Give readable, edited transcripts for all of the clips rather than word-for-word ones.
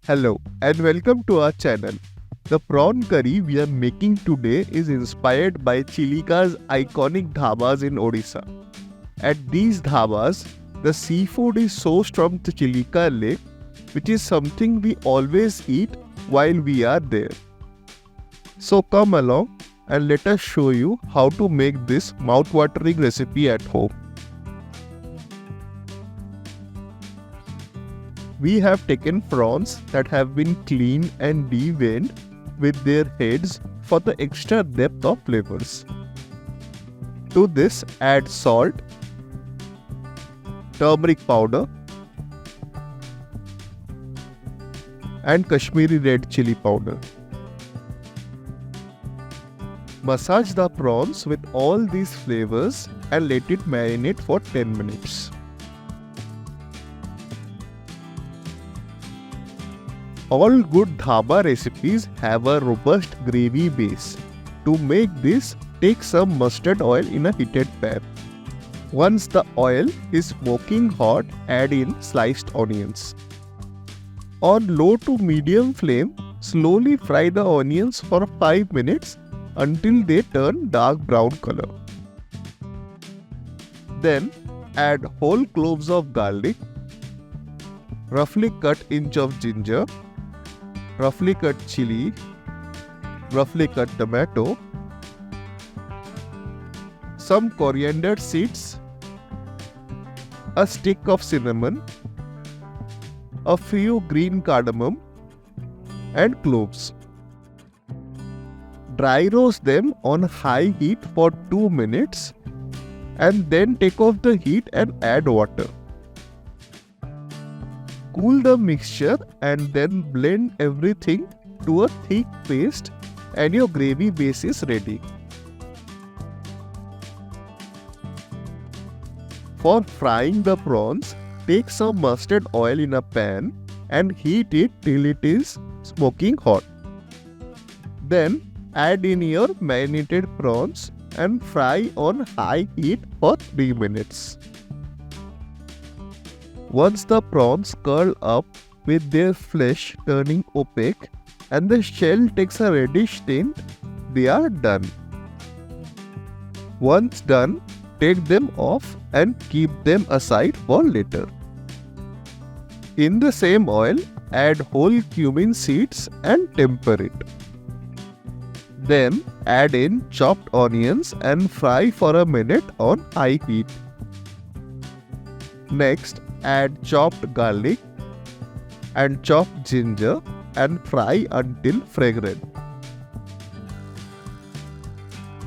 Hello and welcome to our channel. The prawn curry we are making today is inspired by Chilika's iconic dhabas in Odisha. At these dhabas, the seafood is sourced from the Chilika Lake, which is something we always eat while we are there. So come along and let us show you how to make this mouth-watering recipe at home. We have taken prawns that have been cleaned and deveined with their heads for the extra depth of flavors. To this, add salt, turmeric powder, and Kashmiri red chili powder. Massage the prawns with all these flavors and let it marinate for 10 minutes. All good dhaba recipes have a robust gravy base. To make this, take some mustard oil in a heated pan. Once the oil is smoking hot, add in sliced onions. On low to medium flame, slowly fry the onions for 5 minutes until they turn dark brown color. Then add whole cloves of garlic, roughly cut inch of ginger, roughly cut chili, roughly cut tomato, some coriander seeds, a stick of cinnamon, a few green cardamom, and cloves. Dry roast them on high heat for 2 minutes and then take off the heat and add water. Cool the mixture and then blend everything to a thick paste and your gravy base is ready. For frying the prawns, take some mustard oil in a pan and heat it till it is smoking hot. Then add in your marinated prawns and fry on high heat for 3 minutes. Once the prawns curl up with their flesh turning opaque and the shell takes a reddish tint, they are done. Once done, take them off and keep them aside for later. In the same oil, add whole cumin seeds and temper it. Then add in chopped onions and fry for a minute on high heat. Next, add chopped garlic and chopped ginger and fry until fragrant.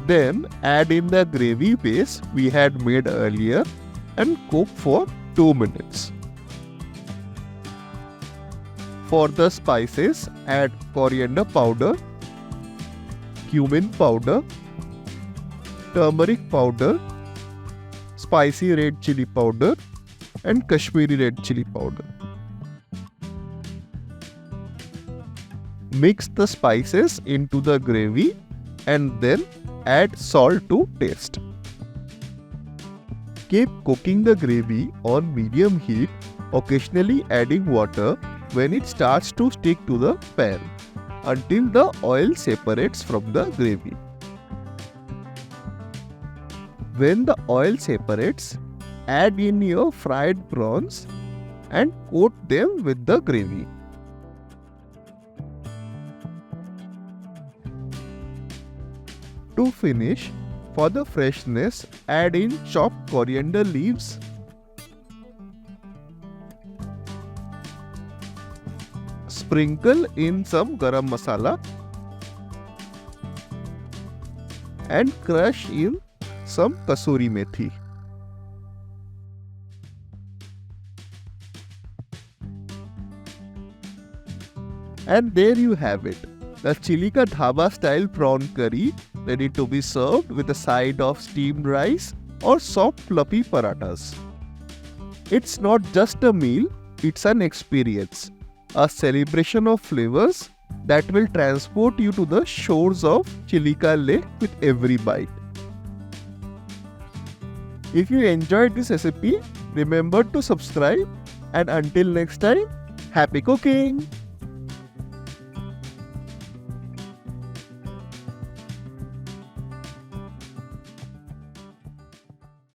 Then add in the gravy base we had made earlier and cook for 2 minutes. For the spices, add coriander powder, cumin powder, turmeric powder, spicy red chili powder, and Kashmiri red chili powder. Mix the spices into the gravy and then add salt to taste. Keep cooking the gravy on medium heat, occasionally adding water when it starts to stick to the pan until the oil separates from the gravy. When the oil separates, add in your fried prawns and coat them with the gravy. To finish, for the freshness, add in chopped coriander leaves, sprinkle in some garam masala, and crush in some kasuri methi. And there you have it, the Chilika Dhaba-Style Prawn Curry, ready to be served with a side of steamed rice or soft fluffy parathas. It's not just a meal, it's an experience, a celebration of flavors that will transport you to the shores of Chilika Lake with every bite. If you enjoyed this recipe, remember to subscribe, and until next time, happy cooking!